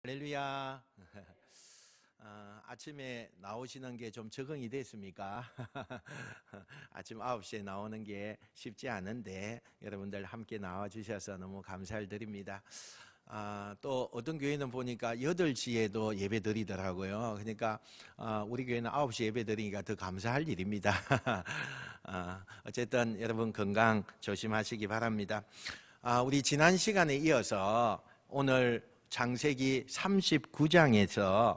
할렐루야. 아침에 나오시는 게 좀 적응이 됐습니까? 아침 9시에 나오는 게 쉽지 않은데 여러분들 함께 나와주셔서 너무 감사를 드립니다. 또 어떤 교회는 보니까 8시에도 예배 드리더라고요. 그러니까 우리 교회는 9시 예배 드리니까 더 감사할 일입니다. 어쨌든 여러분 건강 조심하시기 바랍니다. 우리 지난 시간에 이어서 오늘 창세기 39장에서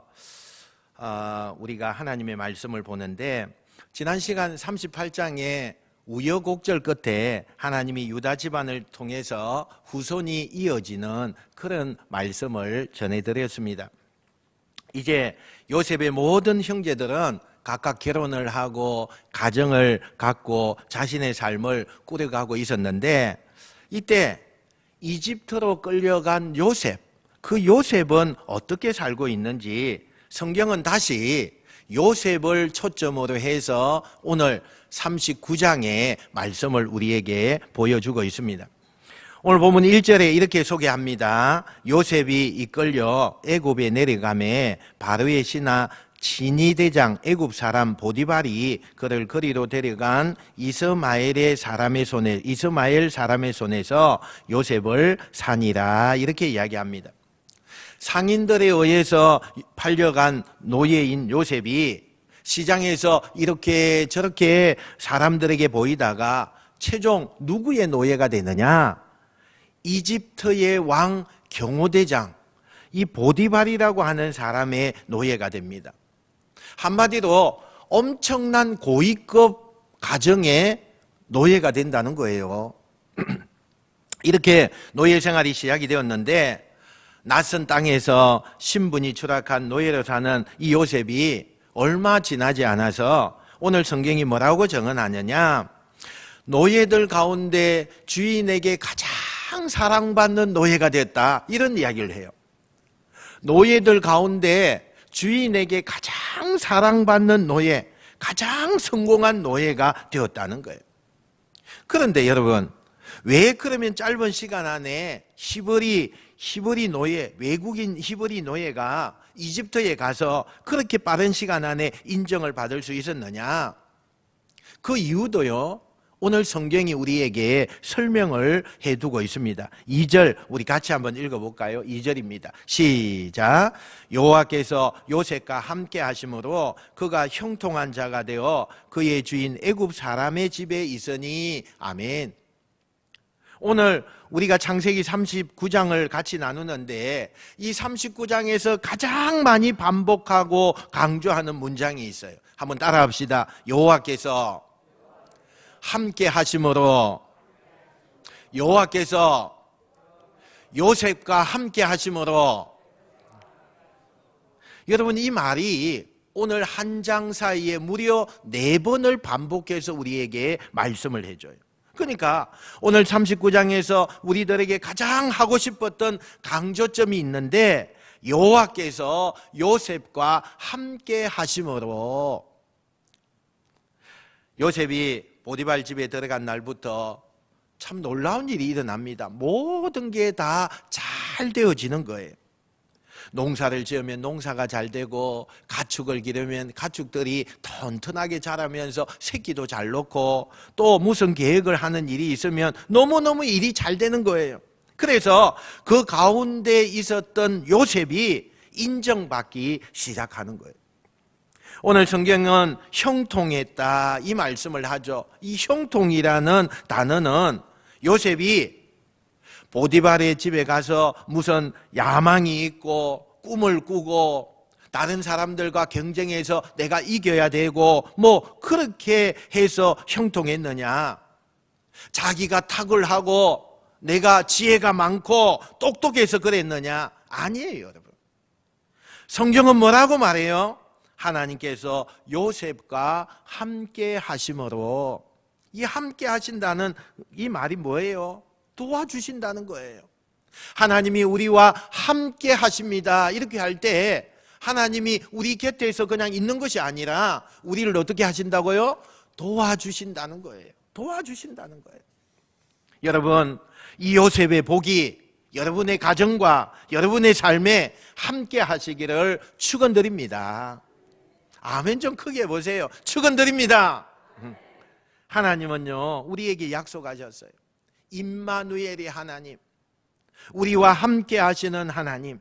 우리가 하나님의 말씀을 보는데, 지난 시간 38장에 우여곡절 끝에 하나님이 유다 집안을 통해서 후손이 이어지는 그런 말씀을 전해드렸습니다. 이제 요셉의 모든 형제들은 각각 결혼을 하고 가정을 갖고 자신의 삶을 꾸려가고 있었는데, 이때 이집트로 끌려간 요셉, 그 요셉은 어떻게 살고 있는지 성경은 다시 요셉을 초점으로 해서 오늘 39장의 말씀을 우리에게 보여주고 있습니다. 오늘 본문 1절에 이렇게 소개합니다. 요셉이 이끌려 애굽에 내려가매 바로의 신하 진이대장 애굽 사람 보디발이 그를 거리로 데려간 이스마엘 사람의 손에서 요셉을 사니라, 이렇게 이야기합니다. 상인들에 의해서 팔려간 노예인 요셉이 시장에서 이렇게 저렇게 사람들에게 보이다가 최종 누구의 노예가 되느냐? 이집트의 왕 경호대장, 이 보디발이라고 하는 사람의 노예가 됩니다. 한마디로 엄청난 고위급 가정의 노예가 된다는 거예요. 이렇게 노예 생활이 시작이 되었는데, 낯선 땅에서 신분이 추락한 노예로 사는 이 요셉이 얼마 지나지 않아서 오늘 성경이 뭐라고 정언하느냐? 노예들 가운데 주인에게 가장 사랑받는 노예가 됐다, 이런 이야기를 해요. 노예들 가운데 주인에게 가장 사랑받는 노예, 가장 성공한 노예가 되었다는 거예요. 그런데 여러분, 왜 그러면 짧은 시간 안에 히브리 노예, 외국인 히브리 노예가 이집트에 가서 그렇게 빠른 시간 안에 인정을 받을 수 있었느냐? 그 이유도요, 오늘 성경이 우리에게 설명을 해두고 있습니다. 2절 우리 같이 한번 읽어볼까요? 2절입니다. 시작. 여호와께서 요셉과 함께 하심으로 그가 형통한 자가 되어 그의 주인 애굽 사람의 집에 있으니. 아멘. 오늘 우리가 창세기 39장을 같이 나누는데, 이 39장에서 가장 많이 반복하고 강조하는 문장이 있어요. 한번 따라합시다. 여호와께서 함께 하심으로, 여호와께서 요셉과 함께 하심으로. 여러분, 이 말이 오늘 한 장 사이에 무려 4번을 반복해서 우리에게 말씀을 해줘요. 그러니까 오늘 39장에서 우리들에게 가장 하고 싶었던 강조점이 있는데, 여호와께서 요셉과 함께 하심으로. 요셉이 보디발 집에 들어간 날부터 참 놀라운 일이 일어납니다. 모든 게 다 잘 되어지는 거예요. 농사를 지으면 농사가 잘 되고, 가축을 기르면 가축들이 튼튼하게 자라면서 새끼도 잘 놓고, 또 무슨 계획을 하는 일이 있으면 너무너무 일이 잘 되는 거예요. 그래서 그 가운데 있었던 요셉이 인정받기 시작하는 거예요. 오늘 성경은 형통했다, 이 말씀을 하죠. 이 형통이라는 단어는 요셉이 보디발의 집에 가서 무슨 야망이 있고 꿈을 꾸고 다른 사람들과 경쟁해서 내가 이겨야 되고 뭐 그렇게 해서 형통했느냐? 자기가 탁월하고 내가 지혜가 많고 똑똑해서 그랬느냐? 아니에요, 여러분. 성경은 뭐라고 말해요? 하나님께서 요셉과 함께 하심으로. 이 함께 하신다는 이 말이 뭐예요? 도와주신다는 거예요. 하나님이 우리와 함께 하십니다, 이렇게 할 때 하나님이 우리 곁에서 그냥 있는 것이 아니라 우리를 어떻게 하신다고요? 도와주신다는 거예요. 도와주신다는 거예요. 여러분, 이 요셉의 복이 여러분의 가정과 여러분의 삶에 함께 하시기를 축원드립니다. 아멘 좀 크게 해보세요. 축원드립니다. 하나님은요, 우리에게 약속하셨어요. 임마누엘의 하나님, 우리와 함께 하시는 하나님,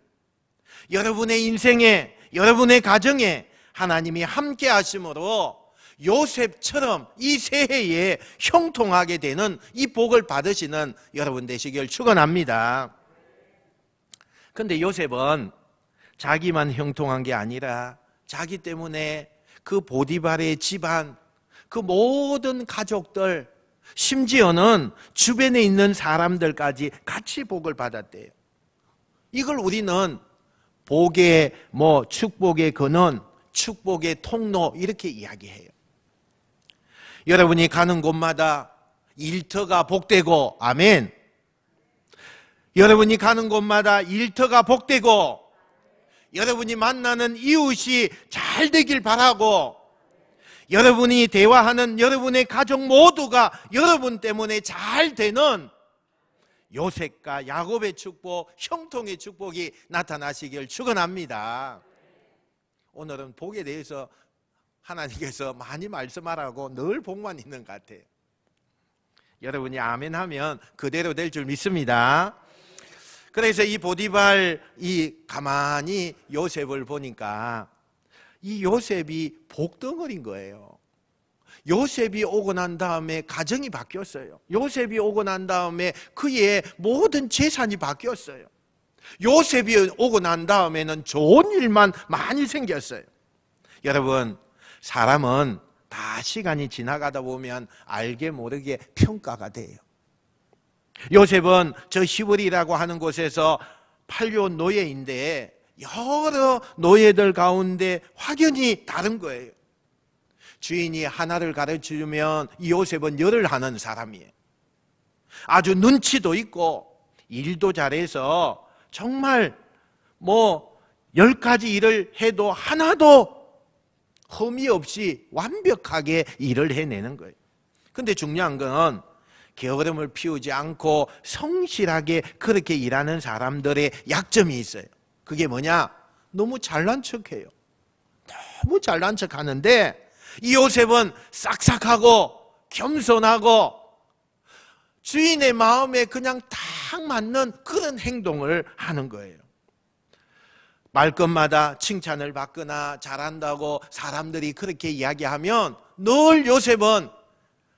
여러분의 인생에, 여러분의 가정에 하나님이 함께 하심으로 요셉처럼 이 새해에 형통하게 되는 이 복을 받으시는 여러분 되시길 축원합니다. 그런데 요셉은 자기만 형통한 게 아니라 자기 때문에 그 보디발의 집안, 그 모든 가족들, 심지어는 주변에 있는 사람들까지 같이 복을 받았대요. 이걸 우리는 복의 축복의 근원, 축복의 통로 이렇게 이야기해요. 여러분이 가는 곳마다 일터가 복되고, 아멘. 여러분이 가는 곳마다 일터가 복되고, 여러분이 만나는 이웃이 잘 되길 바라고, 여러분이 대화하는 여러분의 가족 모두가 여러분 때문에 잘 되는 요셉과 야곱의 축복, 형통의 축복이 나타나시길 축원합니다. 오늘은 복에 대해서 하나님께서 많이 말씀하라고 늘 복만 있는 것 같아요. 여러분이 아멘 하면 그대로 될 줄 믿습니다. 그래서 이 보디발 가만히 요셉을 보니까 이 요셉이 복덩어리인 거예요. 요셉이 오고 난 다음에 가정이 바뀌었어요. 요셉이 오고 난 다음에 그의 모든 재산이 바뀌었어요. 요셉이 오고 난 다음에는 좋은 일만 많이 생겼어요. 여러분, 사람은 다 시간이 지나가다 보면 알게 모르게 평가가 돼요. 요셉은 저 시월이라고 하는 곳에서 판료 노예인데 여러 노예들 가운데 확연히 다른 거예요. 주인이 하나를 가르쳐주면 요셉은 열을 하는 사람이에요. 아주 눈치도 있고 일도 잘해서 정말 10가지 일을 해도 하나도 흠이 없이 완벽하게 일을 해내는 거예요. 근데 중요한 건 게으름을 피우지 않고 성실하게 그렇게 일하는 사람들의 약점이 있어요. 그게 뭐냐? 너무 잘난 척해요. 너무 잘난 척하는데 이 요셉은 싹싹하고 겸손하고 주인의 마음에 그냥 딱 맞는 그런 행동을 하는 거예요. 말끝마다 칭찬을 받거나 잘한다고 사람들이 그렇게 이야기하면 늘 요셉은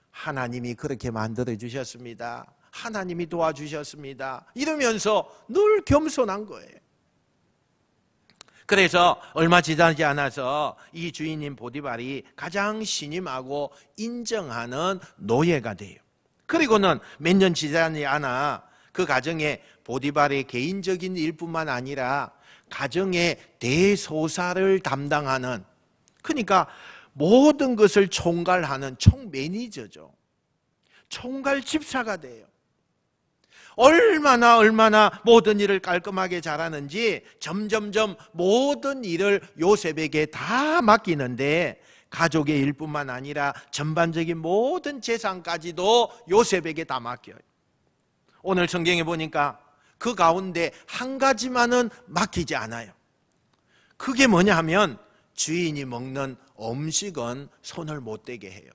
하나님이 그렇게 만들어 주셨습니다. 하나님이 도와주셨습니다. 이러면서 늘 겸손한 거예요. 그래서 얼마 지나지 않아서 이 주인인 보디발이 가장 신임하고 인정하는 노예가 돼요. 그리고는 몇 년 지나지 않아 그 가정에 보디발의 개인적인 일뿐만 아니라 가정의 대소사를 담당하는, 그러니까 모든 것을 총괄하는 총매니저죠. 총괄 집사가 돼요. 얼마나 모든 일을 깔끔하게 잘하는지 점점점 모든 일을 요셉에게 다 맡기는데 가족의 일뿐만 아니라 전반적인 모든 재산까지도 요셉에게 다 맡겨요. 오늘 성경에 보니까 그 가운데 한 가지만은 맡기지 않아요. 그게 뭐냐 하면 주인이 먹는 음식은 손을 못 대게 해요.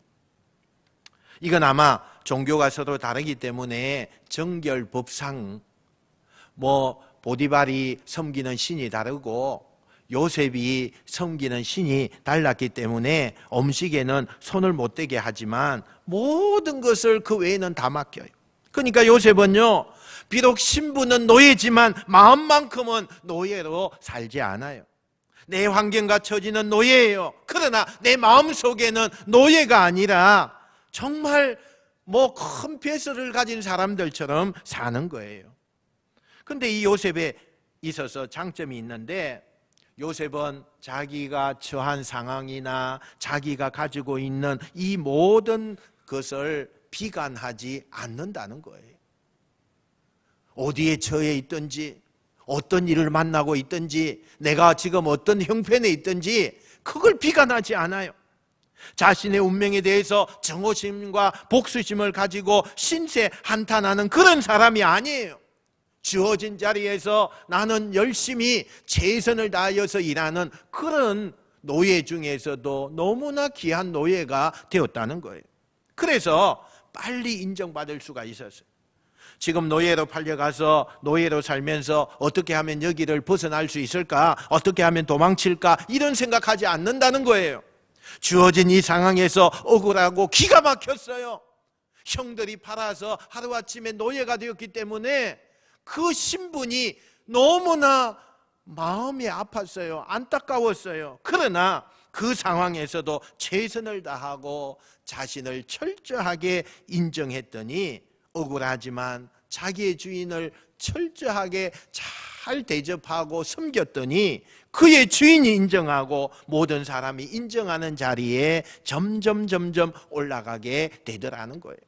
이건 아마 종교가 서로 다르기 때문에 정결법상 보디발이 섬기는 신이 다르고 요셉이 섬기는 신이 달랐기 때문에 음식에는 손을 못 대게 하지만 모든 것을 그 외에는 다 맡겨요. 그러니까 요셉은요, 비록 신분은 노예지만 마음만큼은 노예로 살지 않아요. 내 환경과 처지는 노예예요. 그러나 내 마음속에는 노예가 아니라 정말 큰 벼슬을 가진 사람들처럼 사는 거예요. 그런데 이 요셉에 있어서 장점이 있는데, 요셉은 자기가 처한 상황이나 자기가 가지고 있는 이 모든 것을 비관하지 않는다는 거예요. 어디에 처해 있든지, 어떤 일을 만나고 있든지, 내가 지금 어떤 형편에 있든지 그걸 비관하지 않아요. 자신의 운명에 대해서 정오심과 복수심을 가지고 신세 한탄하는 그런 사람이 아니에요. 주어진 자리에서 나는 열심히 최선을 다하여서 일하는 그런 노예 중에서도 너무나 귀한 노예가 되었다는 거예요. 그래서 빨리 인정받을 수가 있었어요. 지금 노예로 팔려가서 노예로 살면서 어떻게 하면 여기를 벗어날 수 있을까? 어떻게 하면 도망칠까? 이런 생각하지 않는다는 거예요. 주어진 이 상황에서 억울하고 기가 막혔어요. 형들이 팔아서 하루아침에 노예가 되었기 때문에 그 신분이 너무나 마음이 아팠어요. 안타까웠어요. 그러나 그 상황에서도 최선을 다하고 자신을 철저하게 인정했더니 억울하지만 자기의 주인을 철저하게 잘 대접하고 섬겼더니 그의 주인이 인정하고 모든 사람이 인정하는 자리에 점점 올라가게 되더라는 거예요.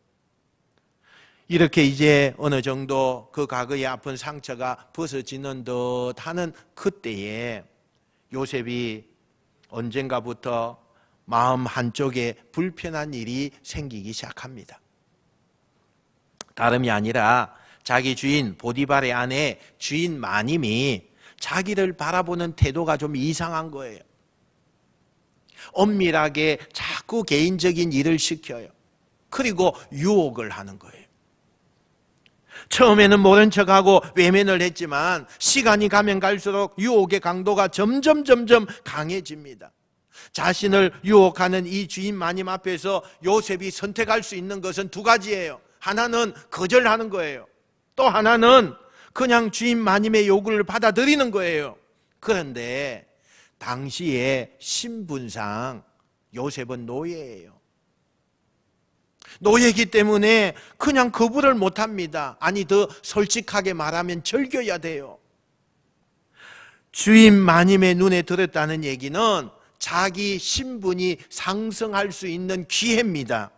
이렇게 이제 어느 정도 그 과거의 아픈 상처가 벗어지는 듯 하는 그때에 요셉이 언젠가부터 마음 한쪽에 불편한 일이 생기기 시작합니다. 다름이 아니라 자기 주인 보디발의 아내 주인 마님이 자기를 바라보는 태도가 좀 이상한 거예요. 엄밀하게 자꾸 개인적인 일을 시켜요. 그리고 유혹을 하는 거예요. 처음에는 모른 척하고 외면을 했지만 시간이 가면 갈수록 유혹의 강도가 점점 강해집니다. 자신을 유혹하는 이 주인 마님 앞에서 요셉이 선택할 수 있는 것은 두 가지예요. 하나는 거절하는 거예요. 또 하나는 그냥 주인 마님의 요구를 받아들이는 거예요. 그런데 당시의 신분상 요셉은 노예예요. 노예이기 때문에 그냥 거부를 못합니다. 아니, 더 솔직하게 말하면 절겨야 돼요. 주인 마님의 눈에 들었다는 얘기는 자기 신분이 상승할 수 있는 기회입니다.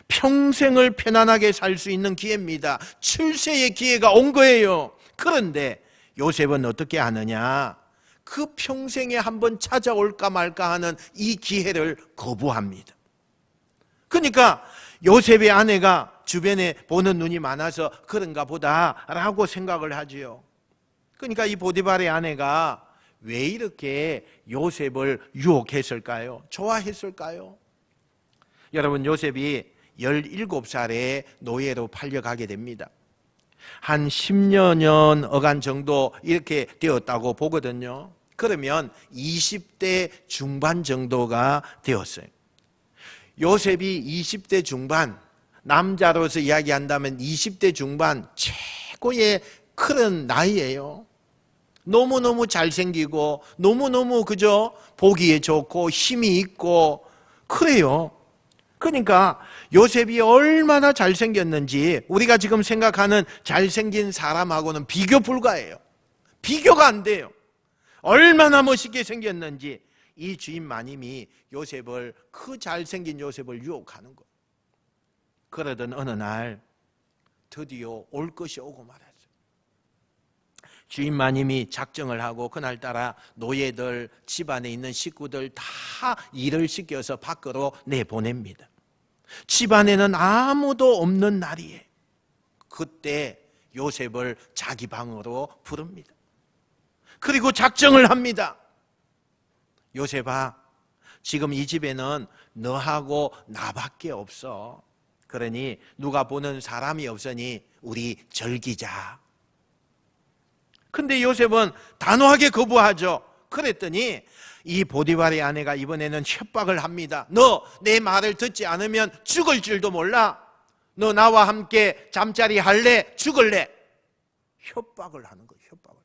평생을 편안하게 살 수 있는 기회입니다. 출세의 기회가 온 거예요. 그런데 요셉은 어떻게 하느냐? 그 평생에 한번 찾아올까 말까 하는 이 기회를 거부합니다. 그러니까 요셉의 아내가 주변에 보는 눈이 많아서 그런가 보다라고 생각을 하지요. 그러니까 이 보디발의 아내가 왜 이렇게 요셉을 유혹했을까요? 좋아했을까요? 여러분, 요셉이 17살에 노예로 팔려가게 됩니다. 한 10여 년 어간 정도 이렇게 되었다고 보거든요. 그러면 20대 중반 정도가 되었어요. 요셉이 20대 중반, 남자로서 이야기한다면 20대 중반 최고의 그런 나이예요. 너무너무 잘생기고 너무너무 그저 보기에 좋고 힘이 있고 그래요. 그러니까 요셉이 얼마나 잘생겼는지 우리가 지금 생각하는 잘생긴 사람하고는 비교 불가해요. 비교가 안 돼요. 얼마나 멋있게 생겼는지 이 주인 마님이 요셉을, 그 잘생긴 요셉을 유혹하는 거예요. 그러던 어느 날 드디어 올 것이 오고 말았어요. 주인 마님이 작정을 하고 그날따라 노예들, 집안에 있는 식구들 다 일을 시켜서 밖으로 내보냅니다. 집안에는 아무도 없는 날이에요. 그때 요셉을 자기 방으로 부릅니다. 그리고 작정을 합니다. 요셉아, 지금 이 집에는 너하고 나밖에 없어. 그러니 누가 보는 사람이 없으니 우리 즐기자. 근데 요셉은 단호하게 거부하죠. 그랬더니 이 보디발의 아내가 이번에는 협박을 합니다. 너 내 말을 듣지 않으면 죽을 줄도 몰라. 너 나와 함께 잠자리 할래? 죽을래? 협박을 하는 거예요. 협박을.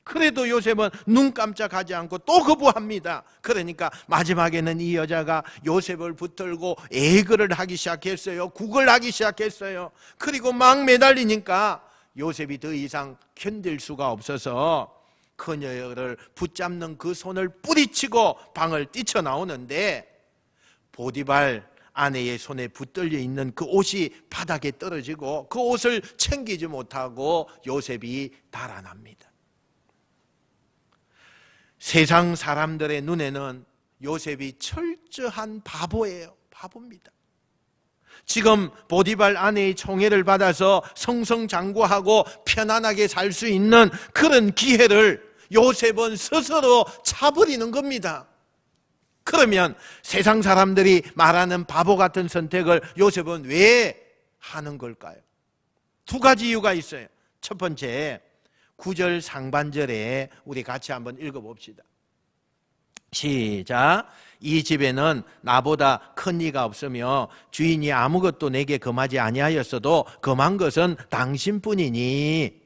그래도 요셉은 눈 깜짝하지 않고 또 거부합니다. 그러니까 마지막에는 이 여자가 요셉을 붙들고 애걸을 하기 시작했어요. 구걸하기 시작했어요. 그리고 막 매달리니까 요셉이 더 이상 견딜 수가 없어서 그녀를 붙잡는 그 손을 뿌리치고 방을 뛰쳐나오는데 보디발 아내의 손에 붙들려 있는 그 옷이 바닥에 떨어지고 그 옷을 챙기지 못하고 요셉이 달아납니다. 세상 사람들의 눈에는 요셉이 철저한 바보예요. 바보입니다. 지금 보디발 아내의 총애를 받아서 성성장구하고 편안하게 살 수 있는 그런 기회를 요셉은 스스로 차버리는 겁니다. 그러면 세상 사람들이 말하는 바보 같은 선택을 요셉은 왜 하는 걸까요? 두 가지 이유가 있어요. 첫 번째, 9절 상반절에 우리 같이 한번 읽어봅시다. 시작. 이 집에는 나보다 큰 이가 없으며 주인이 아무것도 내게 금하지 아니하였어도 금한 것은 당신뿐이니,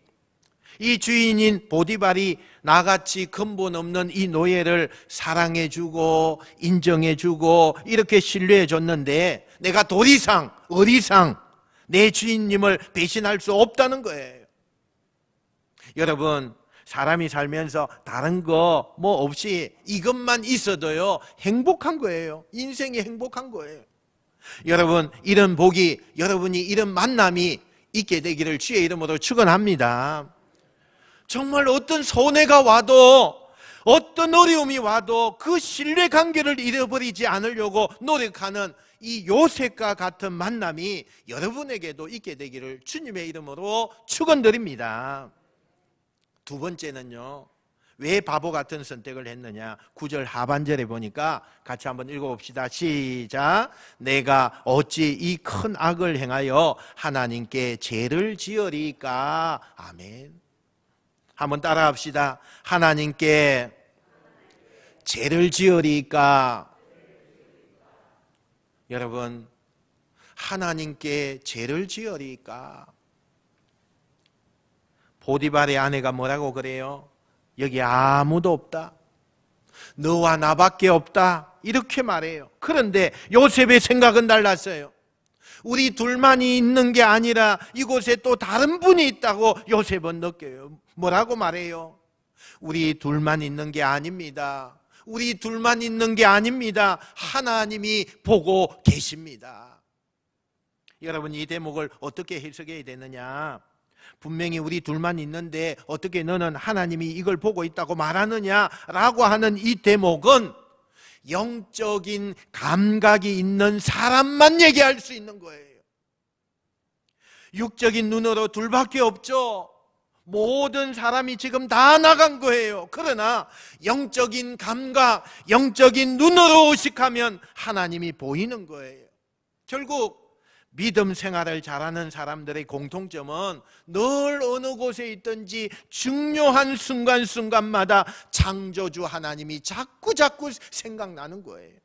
이 주인인 보디발이 나같이 근본 없는 이 노예를 사랑해주고 인정해주고 이렇게 신뢰해줬는데 내가 도리상 어리상 내 주인님을 배신할 수 없다는 거예요. 여러분, 사람이 살면서 다른 거 뭐 없이 이것만 있어도요 행복한 거예요. 인생이 행복한 거예요. 여러분, 이런 복이, 여러분이 이런 만남이 있게 되기를 주의 이름으로 축원합니다. 정말 어떤 손해가 와도, 어떤 어려움이 와도 그 신뢰관계를 잃어버리지 않으려고 노력하는 이 요셉과 같은 만남이 여러분에게도 있게 되기를 주님의 이름으로 축원드립니다. 두 번째는요, 왜 바보 같은 선택을 했느냐? 9절 하반절에 보니까 같이 한번 읽어봅시다. 시작. 내가 어찌 이 큰 악을 행하여 하나님께 죄를 지으리까? 아멘. 한번 따라합시다. 하나님께 죄를 지으리까? 여러분, 하나님께 죄를 지으리까? 보디발의 아내가 뭐라고 그래요? 여기 아무도 없다, 너와 나밖에 없다, 이렇게 말해요. 그런데 요셉의 생각은 달랐어요. 우리 둘만이 있는 게 아니라 이곳에 또 다른 분이 있다고 요셉은 느껴요. 뭐라고 말해요? 우리 둘만 있는 게 아닙니다. 우리 둘만 있는 게 아닙니다. 하나님이 보고 계십니다. 여러분, 이 대목을 어떻게 해석해야 되느냐? 분명히 우리 둘만 있는데 어떻게 너는 하나님이 이걸 보고 있다고 말하느냐라고 하는 이 대목은 영적인 감각이 있는 사람만 얘기할 수 있는 거예요. 육적인 눈으로 둘밖에 없죠. 모든 사람이 지금 다 나간 거예요. 그러나 영적인 감각, 영적인 눈으로 의식하면 하나님이 보이는 거예요. 결국 믿음 생활을 잘하는 사람들의 공통점은 늘 어느 곳에 있든지 중요한 순간순간마다 창조주 하나님이 자꾸 생각나는 거예요.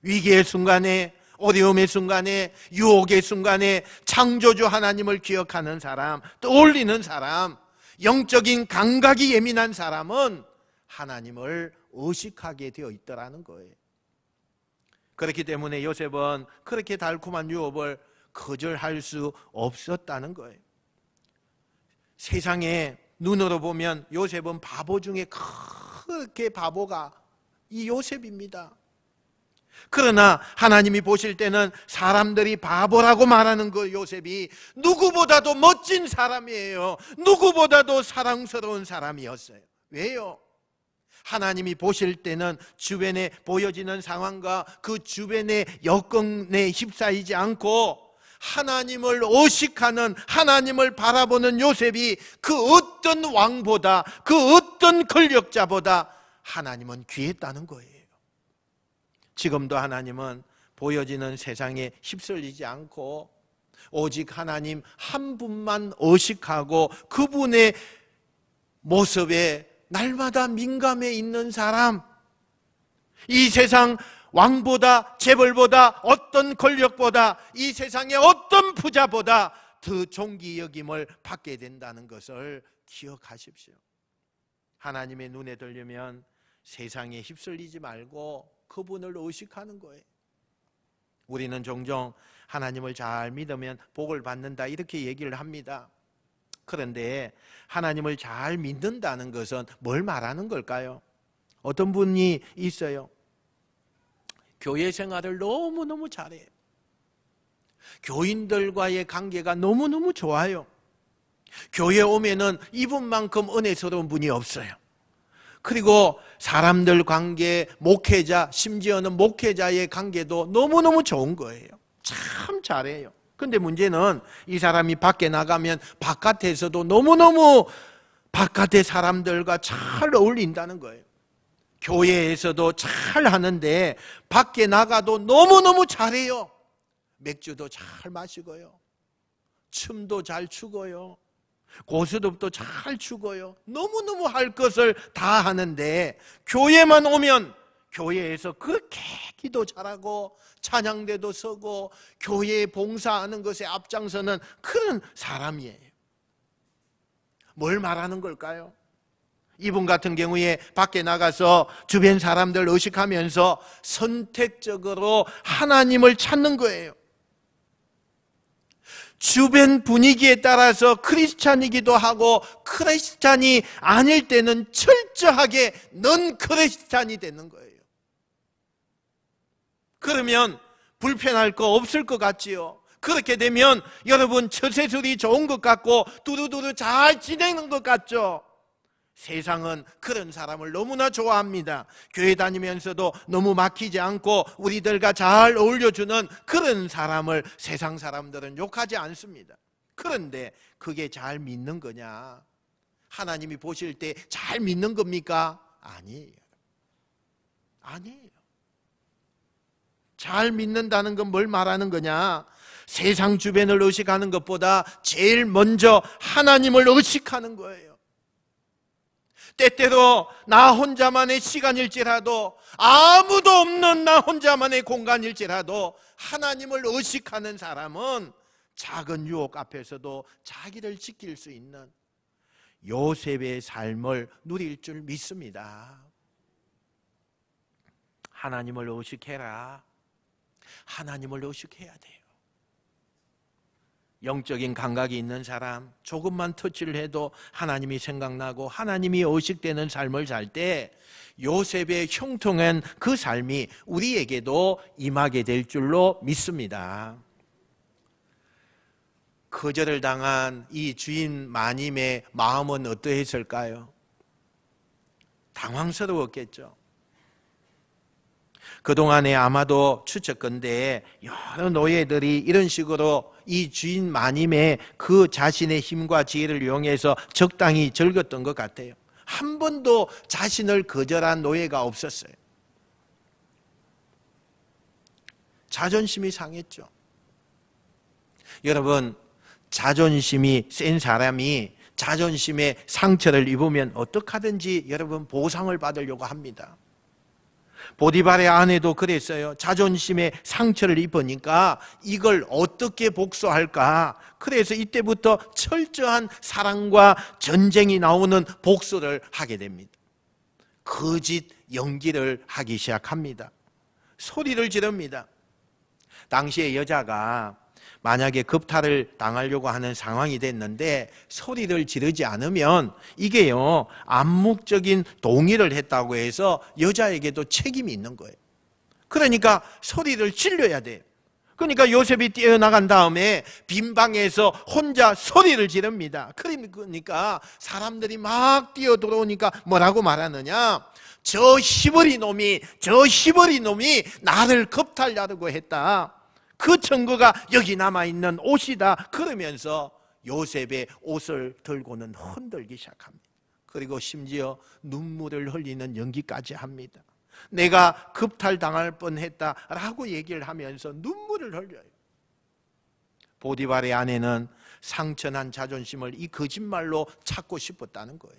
위기의 순간에, 어려움의 순간에, 유혹의 순간에 창조주 하나님을 기억하는 사람, 떠올리는 사람, 영적인 감각이 예민한 사람은 하나님을 의식하게 되어 있더라는 거예요. 그렇기 때문에 요셉은 그렇게 달콤한 유업을 거절할 수 없었다는 거예요. 세상에 눈으로 보면 요셉은 바보 중에 그렇게 바보가 이 요셉입니다. 그러나 하나님이 보실 때는 사람들이 바보라고 말하는 그 요셉이 누구보다도 멋진 사람이에요. 누구보다도 사랑스러운 사람이었어요. 왜요? 하나님이 보실 때는 주변에 보여지는 상황과 그 주변의 여건에 휩싸이지 않고 하나님을 의식하는, 하나님을 바라보는 요셉이 그 어떤 왕보다, 그 어떤 권력자보다 하나님은 귀했다는 거예요. 지금도 하나님은 보여지는 세상에 휩쓸리지 않고 오직 하나님 한 분만 의식하고 그분의 모습에 날마다 민감해 있는 사람, 이 세상 왕보다, 재벌보다, 어떤 권력보다, 이 세상의 어떤 부자보다 더 존귀 여김을 받게 된다는 것을 기억하십시오. 하나님의 눈에 들려면 세상에 휩쓸리지 말고 그분을 의식하는 거예요. 우리는 종종 하나님을 잘 믿으면 복을 받는다 이렇게 얘기를 합니다. 그런데 하나님을 잘 믿는다는 것은 뭘 말하는 걸까요? 어떤 분이 있어요. 교회 생활을 너무너무 잘해요. 교인들과의 관계가 너무너무 좋아요. 교회 오면은 이분만큼 은혜스러운 분이 없어요. 그리고 사람들 관계, 목회자, 심지어는 목회자의 관계도 너무너무 좋은 거예요. 참 잘해요. 근데 문제는 이 사람이 밖에 나가면 바깥에서도 너무너무 바깥의 사람들과 잘 어울린다는 거예요. 교회에서도 잘 하는데 밖에 나가도 너무너무 잘해요. 맥주도 잘 마시고요, 춤도 잘 추고요, 고스톱도 잘 추고요. 너무너무 할 것을 다 하는데 교회만 오면 교회에서 그렇게 기도 잘하고 찬양대도 서고 교회에 봉사하는 것에 앞장서는 그런 사람이에요. 뭘 말하는 걸까요? 이분 같은 경우에 밖에 나가서 주변 사람들 의식하면서 선택적으로 하나님을 찾는 거예요. 주변 분위기에 따라서 크리스찬이기도 하고 크리스찬이 아닐 때는 철저하게 넌 크리스찬이 되는 거예요. 그러면 불편할 거 없을 것 같지요. 그렇게 되면 여러분 처세술이 좋은 것 같고 두루두루 잘 지내는 것 같죠. 세상은 그런 사람을 너무나 좋아합니다. 교회 다니면서도 너무 막히지 않고 우리들과 잘 어울려주는 그런 사람을 세상 사람들은 욕하지 않습니다. 그런데 그게 잘 믿는 거냐? 하나님이 보실 때 잘 믿는 겁니까? 아니에요. 아니에요. 잘 믿는다는 건 뭘 말하는 거냐? 세상 주변을 의식하는 것보다 제일 먼저 하나님을 의식하는 거예요. 때때로 나 혼자만의 시간일지라도, 아무도 없는 나 혼자만의 공간일지라도 하나님을 의식하는 사람은 작은 유혹 앞에서도 자기를 지킬 수 있는 요셉의 삶을 누릴 줄 믿습니다. 하나님을 의식해라. 하나님을 의식해야 돼요. 영적인 감각이 있는 사람, 조금만 터치를 해도 하나님이 생각나고 하나님이 의식되는 삶을 살 때 요셉의 형통한 그 삶이 우리에게도 임하게 될 줄로 믿습니다. 거절을 당한 이 주인 마님의 마음은 어떠했을까요? 당황스러웠겠죠. 그동안에 아마도 추측건데 여러 노예들이 이런 식으로 이 주인 마님의 그 자신의 힘과 지혜를 이용해서 적당히 즐겼던 것 같아요. 한 번도 자신을 거절한 노예가 없었어요. 자존심이 상했죠. 여러분, 자존심이 센 사람이 자존심에 상처를 입으면 어떡하든지 여러분 보상을 받으려고 합니다. 보디발의 아내도 그랬어요. 자존심에 상처를 입으니까 이걸 어떻게 복수할까? 그래서 이때부터 철저한 사랑과 전쟁이 나오는 복수를 하게 됩니다. 거짓 연기를 하기 시작합니다. 소리를 지릅니다. 당시에 여자가 만약에 겁탈을 당하려고 하는 상황이 됐는데 소리를 지르지 않으면 이게요, 암묵적인 동의를 했다고 해서 여자에게도 책임이 있는 거예요. 그러니까 소리를 질러야 돼요. 그러니까 요셉이 뛰어나간 다음에 빈 방에서 혼자 소리를 지릅니다. 그러니까 사람들이 막 뛰어들어오니까 뭐라고 말하느냐? 저 시버리 놈이 나를 겁탈하려고 했다. 그 증거가 여기 남아있는 옷이다. 그러면서 요셉의 옷을 들고는 흔들기 시작합니다. 그리고 심지어 눈물을 흘리는 연기까지 합니다. 내가 겁탈당할 뻔했다라고 얘기를 하면서 눈물을 흘려요. 보디발의 아내는 상처난 자존심을 이 거짓말로 찾고 싶었다는 거예요.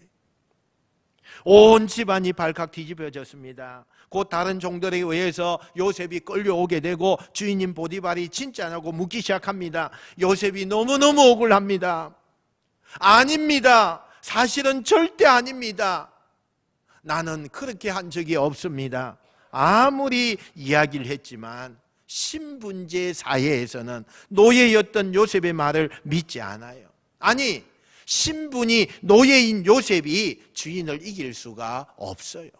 온 집안이 발칵 뒤집어졌습니다. 곧 다른 종들에 의해서 요셉이 끌려오게 되고 주인님 보디발이 진짜냐고 묻기 시작합니다. 요셉이 너무너무 억울합니다. 아닙니다. 사실은 절대 아닙니다. 나는 그렇게 한 적이 없습니다. 아무리 이야기를 했지만 신분제 사회에서는 노예였던 요셉의 말을 믿지 않아요. 아니, 신분이 노예인 요셉이 주인을 이길 수가 없어요.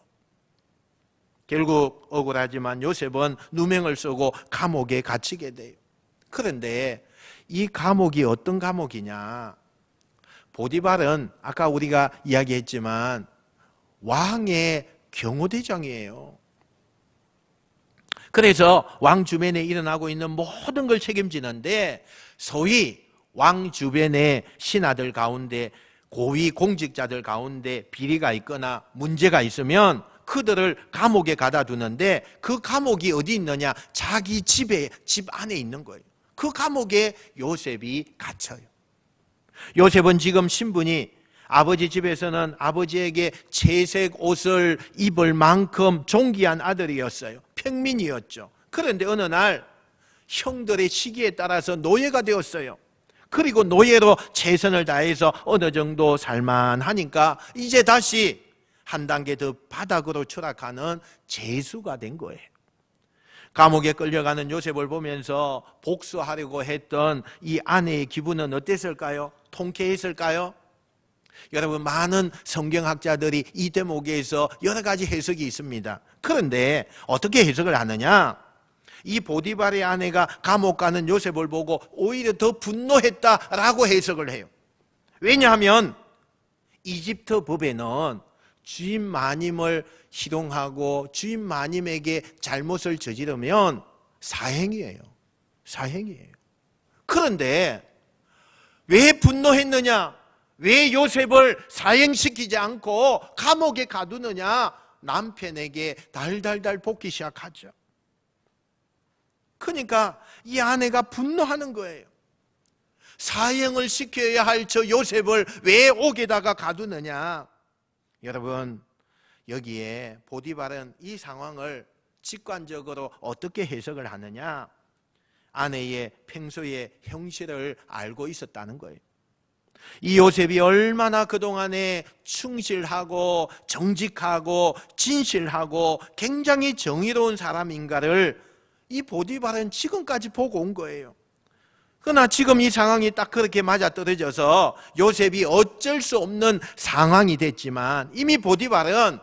결국 억울하지만 요셉은 누명을 쓰고 감옥에 갇히게 돼요. 그런데 이 감옥이 어떤 감옥이냐? 보디발은 아까 우리가 이야기했지만 왕의 경호대장이에요. 그래서 왕 주변에 일어나고 있는 모든 걸 책임지는데, 소위 왕 주변의 신하들 가운데, 고위 공직자들 가운데 비리가 있거나 문제가 있으면 그들을 감옥에 가다 두는데, 그 감옥이 어디 있느냐? 자기 집 안에 있는 거예요. 그 감옥에 요셉이 갇혀요. 요셉은 지금 신분이, 아버지 집에서는 아버지에게 채색 옷을 입을 만큼 존귀한 아들이었어요. 평민이었죠. 그런데 어느 날 형들의 시기에 따라서 노예가 되었어요. 그리고 노예로 최선을 다해서 어느 정도 살만하니까 이제 다시 한 단계 더 바닥으로 추락하는 죄수가 된 거예요. 감옥에 끌려가는 요셉을 보면서 복수하려고 했던 이 아내의 기분은 어땠을까요? 통쾌했을까요? 여러분, 많은 성경학자들이 이 대목에서 여러 가지 해석이 있습니다. 그런데 어떻게 해석을 하느냐? 이 보디발의 아내가 감옥 가는 요셉을 보고 오히려 더 분노했다라고 해석을 해요. 왜냐하면 이집트 법에는 주인 마님을 희롱하고 주인 마님에게 잘못을 저지르면 사형이에요. 사형이에요. 그런데 왜 분노했느냐? 왜 요셉을 사형시키지 않고 감옥에 가두느냐? 남편에게 달달달 볶기 시작하죠. 그러니까 이 아내가 분노하는 거예요. 사형을 시켜야 할 저 요셉을 왜 옥에다가 가두느냐? 여러분, 여기에 보디발은 이 상황을 직관적으로 어떻게 해석을 하느냐? 아내의 평소의 형실을 알고 있었다는 거예요. 이 요셉이 얼마나 그동안에 충실하고 정직하고 진실하고 굉장히 정의로운 사람인가를 이 보디발은 지금까지 보고 온 거예요. 그러나 지금 이 상황이 딱 그렇게 맞아떨어져서 요셉이 어쩔 수 없는 상황이 됐지만, 이미 보디발은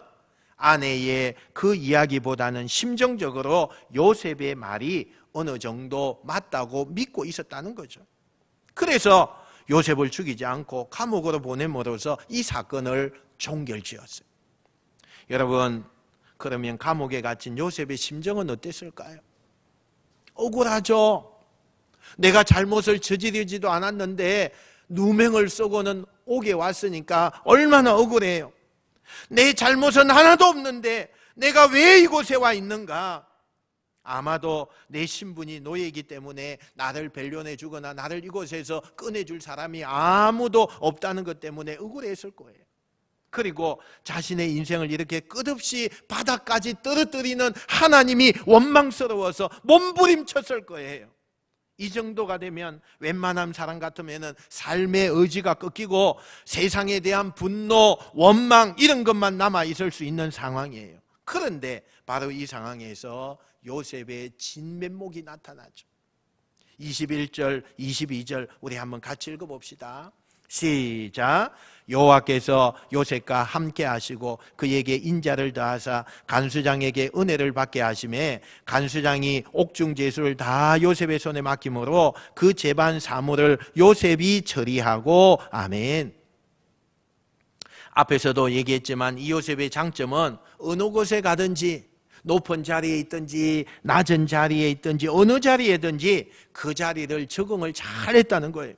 아내의 그 이야기보다는 심정적으로 요셉의 말이 어느 정도 맞다고 믿고 있었다는 거죠. 그래서 요셉을 죽이지 않고 감옥으로 보냄으로써 이 사건을 종결지었어요. 여러분, 그러면 감옥에 갇힌 요셉의 심정은 어땠을까요? 억울하죠. 내가 잘못을 저지르지도 않았는데 누명을 쓰고는 옥에 왔으니까 얼마나 억울해요. 내 잘못은 하나도 없는데 내가 왜 이곳에 와 있는가? 아마도 내 신분이 노예이기 때문에 나를 변론해 주거나 나를 이곳에서 꺼내줄 사람이 아무도 없다는 것 때문에 억울했을 거예요. 그리고 자신의 인생을 이렇게 끝없이 바닥까지 떨어뜨리는 하나님이 원망스러워서 몸부림쳤을 거예요. 이 정도가 되면 웬만한 사람 같으면 삶의 의지가 꺾이고 세상에 대한 분노, 원망 이런 것만 남아있을 수 있는 상황이에요. 그런데 바로 이 상황에서 요셉의 진면목이 나타나죠. 21절, 22절 우리 한번 같이 읽어봅시다. 시작. 여호와께서 요셉과 함께 하시고 그에게 인자를 더하사 간수장에게 은혜를 받게 하시매 간수장이 옥중제수를 다 요셉의 손에 맡김으로 그 재반 사물을 요셉이 처리하고. 아멘. 앞에서도 얘기했지만 이 요셉의 장점은 어느 곳에 가든지 높은 자리에 있든지 낮은 자리에 있든지 어느 자리에든지 그 자리를 적응을 잘했다는 거예요.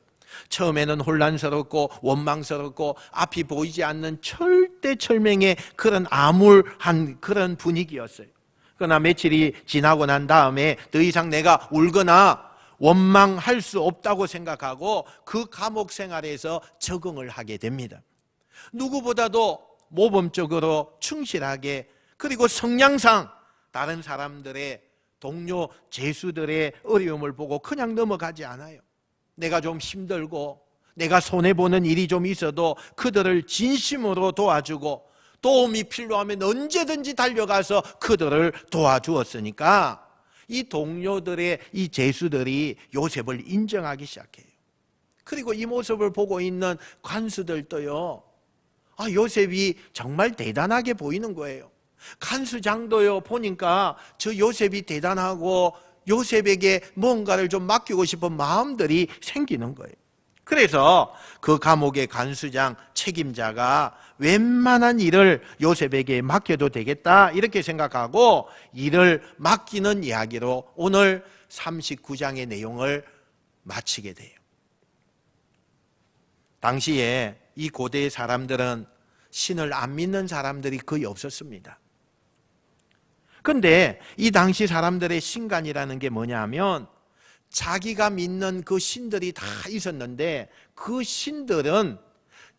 처음에는 혼란스럽고 원망스럽고 앞이 보이지 않는 철대철명의 그런 암울한 그런 분위기였어요. 그러나 며칠이 지나고 난 다음에 더 이상 내가 울거나 원망할 수 없다고 생각하고 그 감옥 생활에서 적응을 하게 됩니다. 누구보다도 모범적으로 충실하게, 그리고 성향상 다른 사람들의 동료 제수들의 어려움을 보고 그냥 넘어가지 않아요. 내가 좀 힘들고 내가 손해보는 일이 좀 있어도 그들을 진심으로 도와주고 도움이 필요하면 언제든지 달려가서 그들을 도와주었으니까 이 동료들의 이 제수들이 요셉을 인정하기 시작해요. 그리고 이 모습을 보고 있는 관수들도요, 요셉이 정말 대단하게 보이는 거예요. 간수장도요, 보니까 저 요셉이 대단하고 요셉에게 뭔가를 좀 맡기고 싶은 마음들이 생기는 거예요. 그래서 그 감옥의 간수장 책임자가 웬만한 일을 요셉에게 맡겨도 되겠다 이렇게 생각하고 일을 맡기는 이야기로 오늘 39장의 내용을 마치게 돼요. 당시에 이 고대의 사람들은 신을 안 믿는 사람들이 거의 없었습니다. 그런데 이 당시 사람들의 신관이라는 게 뭐냐 하면 자기가 믿는 그 신들이 다 있었는데 그 신들은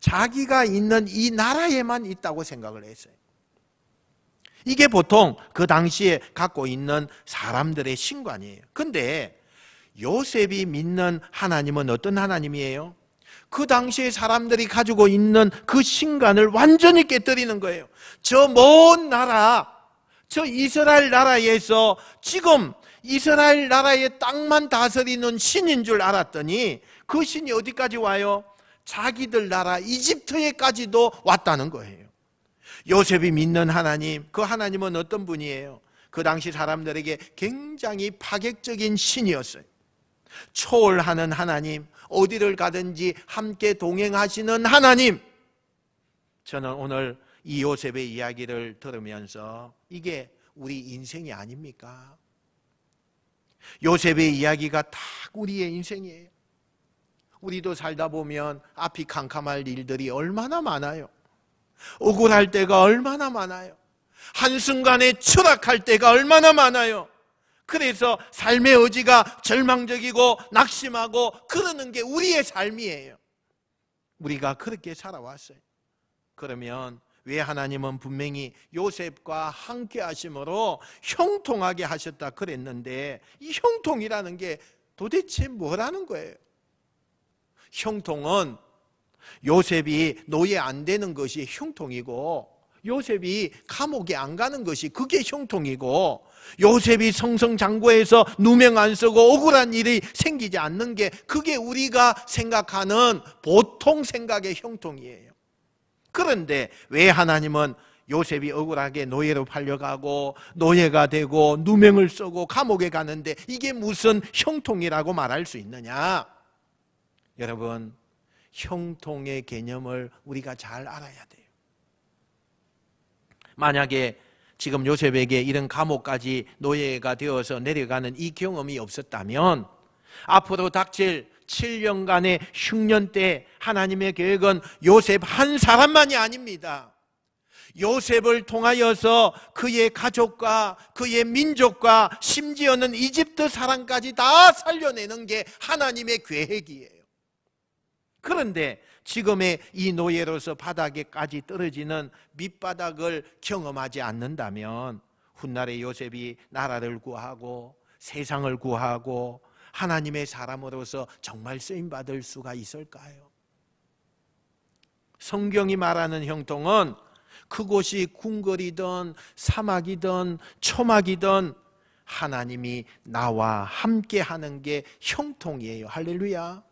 자기가 있는 이 나라에만 있다고 생각을 했어요. 이게 보통 그 당시에 갖고 있는 사람들의 신관이에요. 그런데 요셉이 믿는 하나님은 어떤 하나님이에요? 그 당시에 사람들이 가지고 있는 그 신관을 완전히 깨뜨리는 거예요. 저 먼 나라, 저 이스라엘 나라에서 지금 이스라엘 나라의 땅만 다스리는 신인 줄 알았더니 그 신이 어디까지 와요? 자기들 나라 이집트에까지도 왔다는 거예요. 요셉이 믿는 하나님, 그 하나님은 어떤 분이에요? 그 당시 사람들에게 굉장히 파격적인 신이었어요. 초월하는 하나님, 어디를 가든지 함께 동행하시는 하나님. 저는 오늘 이 요셉의 이야기를 들으면서 이게 우리 인생이 아닙니까? 요셉의 이야기가 다 우리의 인생이에요. 우리도 살다 보면 앞이 캄캄할 일들이 얼마나 많아요. 억울할 때가 얼마나 많아요. 한순간에 추락할 때가 얼마나 많아요. 그래서 삶의 의지가 절망적이고 낙심하고 그러는 게 우리의 삶이에요. 우리가 그렇게 살아왔어요. 그러면 왜 하나님은 분명히 요셉과 함께 하심으로 형통하게 하셨다 그랬는데 이 형통이라는 게 도대체 뭐라는 거예요? 형통은 요셉이 노예 안 되는 것이 형통이고 요셉이 감옥에 안 가는 것이 그게 형통이고 요셉이 성성장구해서 누명 안 쓰고 억울한 일이 생기지 않는 게 그게 우리가 생각하는 보통 생각의 형통이에요. 그런데 왜 하나님은 요셉이 억울하게 노예로 팔려가고 노예가 되고 누명을 쓰고 감옥에 가는데 이게 무슨 형통이라고 말할 수 있느냐? 여러분, 형통의 개념을 우리가 잘 알아야 돼요. 만약에 지금 요셉에게 이런 감옥까지 노예가 되어서 내려가는 이 경험이 없었다면 앞으로 닥칠 7년간의 흉년 때 하나님의 계획은 요셉 한 사람만이 아닙니다. 요셉을 통하여서 그의 가족과 그의 민족과 심지어는 이집트 사람까지 다 살려내는 게 하나님의 계획이에요. 그런데 지금의 이 노예로서 바닥에까지 떨어지는 밑바닥을 경험하지 않는다면 훗날에 요셉이 나라를 구하고 세상을 구하고 하나님의 사람으로서 정말 쓰임받을 수가 있을까요? 성경이 말하는 형통은 그곳이 궁궐이든 사막이든 초막이든 하나님이 나와 함께 하는 게 형통이에요. 할렐루야.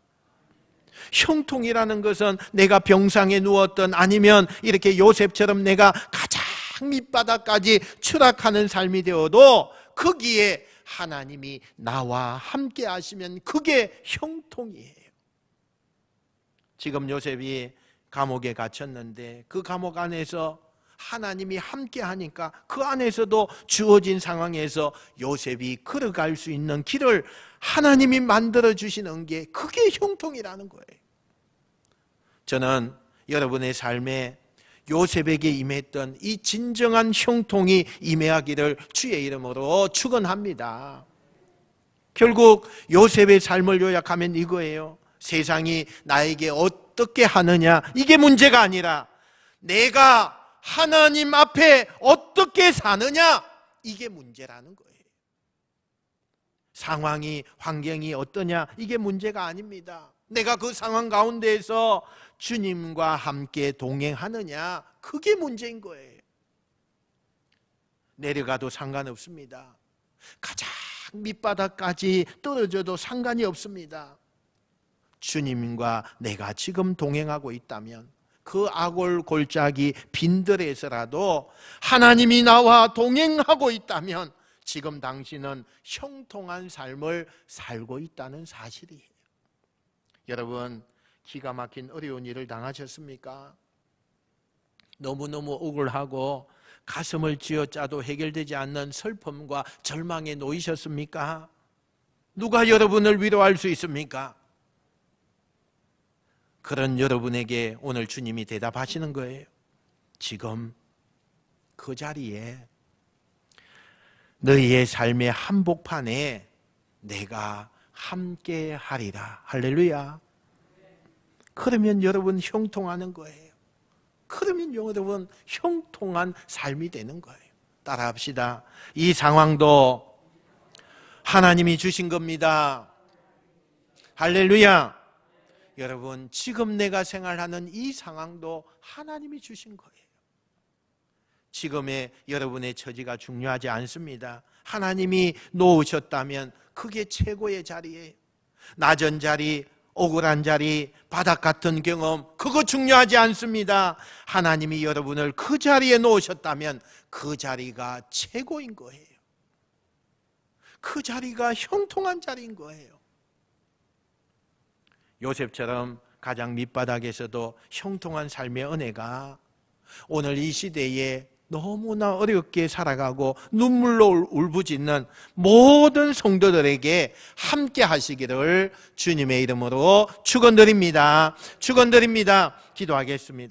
형통이라는 것은 내가 병상에 누웠던 아니면 이렇게 요셉처럼 내가 가장 밑바닥까지 추락하는 삶이 되어도 거기에 하나님이 나와 함께 하시면 그게 형통이에요. 지금 요셉이 감옥에 갇혔는데 그 감옥 안에서 하나님이 함께 하니까 그 안에서도 주어진 상황에서 요셉이 걸어갈 수 있는 길을 하나님이 만들어 주시는 게 그게 형통이라는 거예요. 저는 여러분의 삶에 요셉에게 임했던 이 진정한 형통이 임하기를 주의 이름으로 축원합니다. 결국 요셉의 삶을 요약하면 이거예요. 세상이 나에게 어떻게 하느냐 이게 문제가 아니라 내가 하나님 앞에 어떻게 사느냐 이게 문제라는 거예요. 상황이 환경이 어떠냐 이게 문제가 아닙니다. 내가 그 상황 가운데에서 주님과 함께 동행하느냐 그게 문제인 거예요. 내려가도 상관없습니다. 가장 밑바닥까지 떨어져도 상관이 없습니다. 주님과 내가 지금 동행하고 있다면 그 악골 골짜기 빈들에서라도 하나님이 나와 동행하고 있다면 지금 당신은 형통한 삶을 살고 있다는 사실이에요. 여러분, 기가 막힌 어려운 일을 당하셨습니까? 너무너무 억울하고 가슴을 쥐어짜도 해결되지 않는 슬픔과 절망에 놓이셨습니까? 누가 여러분을 위로할 수 있습니까? 그런 여러분에게 오늘 주님이 대답하시는 거예요. 지금 그 자리에 너희의 삶의 한복판에 내가 함께 하리라. 할렐루야. 그러면 여러분 형통하는 거예요. 그러면 여러분 형통한 삶이 되는 거예요. 따라합시다. 이 상황도 하나님이 주신 겁니다. 할렐루야. 여러분, 지금 내가 생활하는 이 상황도 하나님이 주신 거예요. 지금의 여러분의 처지가 중요하지 않습니다. 하나님이 놓으셨다면 그게 최고의 자리예요. 낮은 자리, 억울한 자리, 바닥 같은 경험, 그거 중요하지 않습니다. 하나님이 여러분을 그 자리에 놓으셨다면 그 자리가 최고인 거예요. 그 자리가 형통한 자리인 거예요. 요셉처럼 가장 밑바닥에서도 형통한 삶의 은혜가 오늘 이 시대에 너무나 어렵게 살아가고 눈물로 울부짖는 모든 성도들에게 함께 하시기를 주님의 이름으로 축원드립니다. 축원드립니다. 기도하겠습니다.